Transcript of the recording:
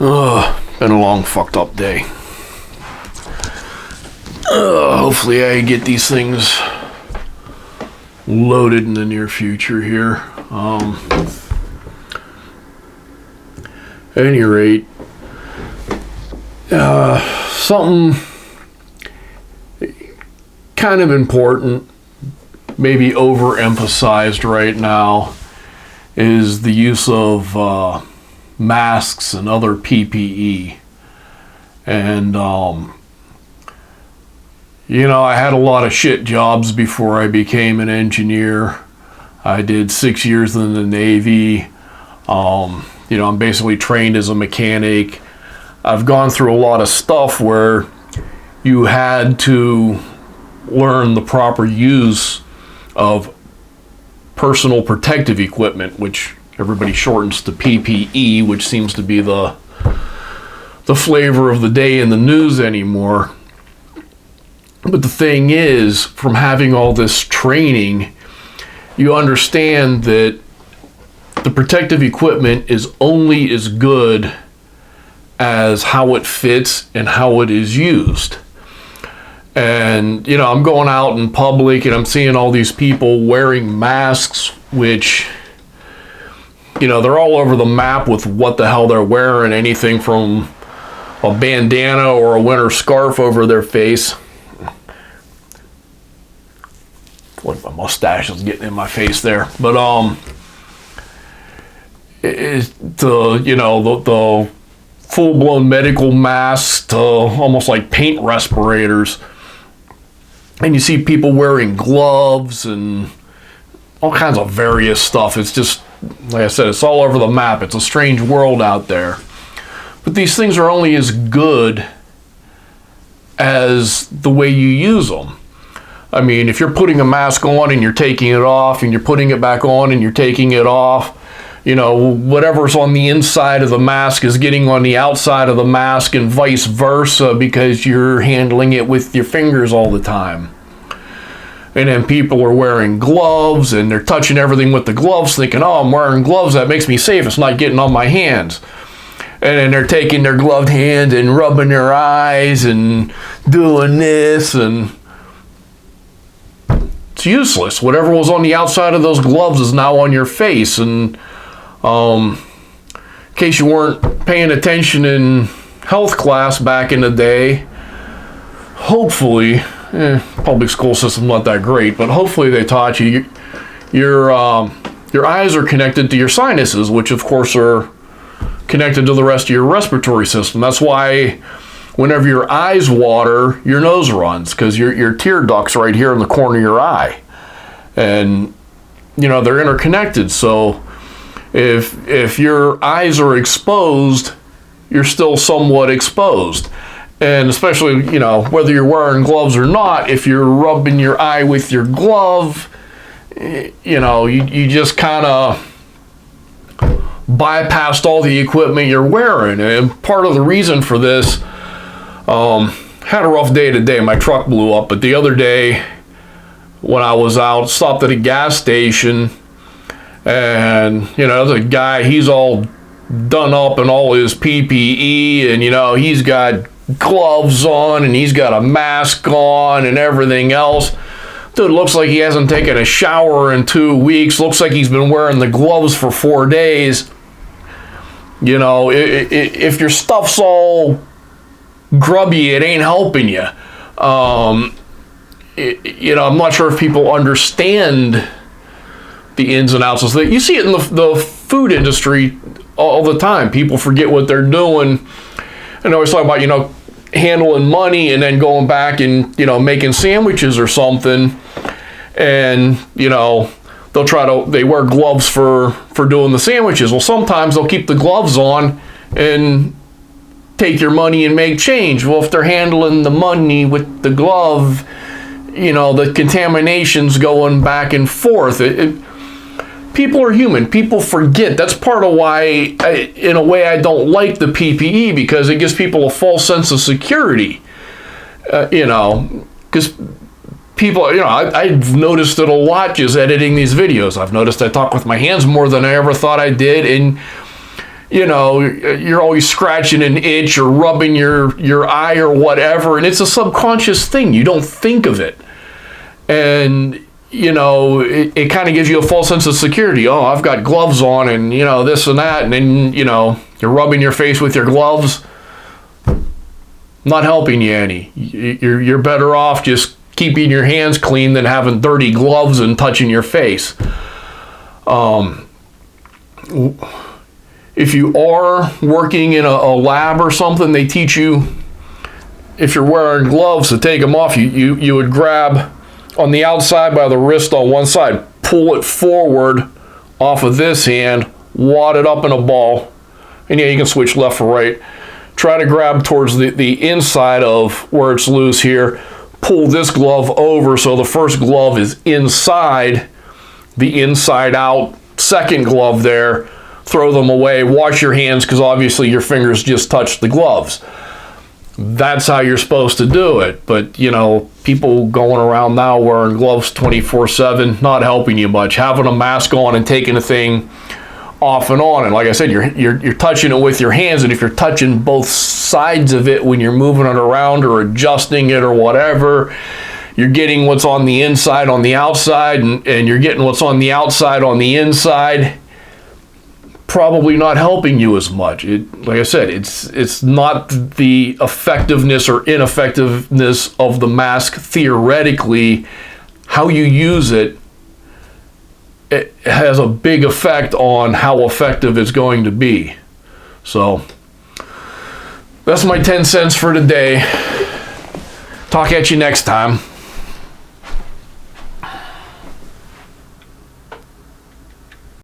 Been a long fucked up day. Hopefully I get these things loaded in the near future here. At any rate, something kind of important, maybe overemphasized right now, is the use of masks and other PPE. And I had a lot of shit jobs before I became an engineer. I did 6 years in the Navy. I'm basically trained as a mechanic. I've gone through a lot of stuff where you had to learn the proper use of personal protective equipment, which everybody shortens to PPE, which seems to be the flavor of the day in the news anymore. But the thing is, from having all this training, you understand that the protective equipment is only as good as how it fits and how it is used. And, I'm going out in public and I'm seeing all these people wearing masks, which, they're all over the map with what the hell they're wearing, anything from a bandana or a winter scarf over their face. What, my mustache is getting in my face there. But, the full-blown medical masks to almost like paint respirators. And you see people wearing gloves and all kinds of various stuff. It's just, like I said, it's all over the map. It's a strange world out there. But these things are only as good as the way you use them. I mean, if you're putting a mask on and you're taking it off and you're putting it back on and you're taking it off, whatever's on the inside of the mask is getting on the outside of the mask and vice versa, because you're handling it with your fingers all the time. And then people are wearing gloves and they're touching everything with the gloves thinking, oh, I'm wearing gloves, that makes me safe, it's not getting on my hands. And then they're taking their gloved hand and rubbing their eyes and doing this, and it's useless. Whatever was on the outside of those gloves is now on your face. And in case you weren't paying attention in health class back in the day, hopefully, public school system not that great, but hopefully they taught you your eyes are connected to your sinuses, which of course are connected to the rest of your respiratory system. That's why whenever your eyes water, your nose runs, because your tear duct's right here in the corner of your eye. And, they're interconnected. So if your eyes are exposed, you're still somewhat exposed. And especially, whether you're wearing gloves or not, if you're rubbing your eye with your glove, you just kind of bypassed all the equipment you're wearing. And part of the reason for this, had a rough day today. My truck blew up, but the other day when I was out, stopped at a gas station, and there's a guy, he's all done up in all his PPE, and he's got gloves on and he's got a mask on and everything else. Dude, looks like he hasn't taken a shower in 2 weeks. Looks like he's been wearing the gloves for 4 days. If your stuff's all grubby, it ain't helping you. I'm not sure if people understand the ins and outs of that. You see it in the food industry all the time. People forget what they're doing, and they always talk about handling money and then going back and making sandwiches or something, and they wear gloves for doing the sandwiches. Well, sometimes they'll keep the gloves on and take your money and make change. Well, if they're handling the money with the glove, the contamination's going back and forth. People are human. People forget. That's part of why, in a way, I don't like the PPE, because it gives people a false sense of security. Because people, I've noticed it a lot just editing these videos. I've noticed I talk with my hands more than I ever thought I did. And you know, you're always scratching an itch or rubbing your eye or whatever, and it's a subconscious thing. You don't think of it. And, you know, it kind of gives you a false sense of security. Oh, I've got gloves on and, you know, this and that. And then, you know, you're rubbing your face with your gloves. Not helping you any. You're better off just keeping your hands clean than having dirty gloves and touching your face. If you are working in a lab or something, they teach you, if you're wearing gloves, to take them off. You would grab on the outside by the wrist on one side, pull it forward off of this hand, wad it up in a ball, and yeah, you can switch left or right. Try to grab towards the inside of where it's loose here. Pull this glove over so the first glove is inside the inside out second glove there. Throw them away, wash your hands, because obviously your fingers just touched the gloves. That's how you're supposed to do it. But, you know, people going around now wearing gloves 24/7, not helping you much. Having a mask on and taking a thing off and on. And like I said, you're touching it with your hands, and if you're touching both sides of it when you're moving it around or adjusting it or whatever, you're getting what's on the inside on the outside, and you're getting what's on the outside on the inside. Probably not helping you as much. Like I said, it's not the effectiveness or ineffectiveness of the mask theoretically. How you use it, it has a big effect on how effective it's going to be. So that's my 10 cents for today. Talk at you next time.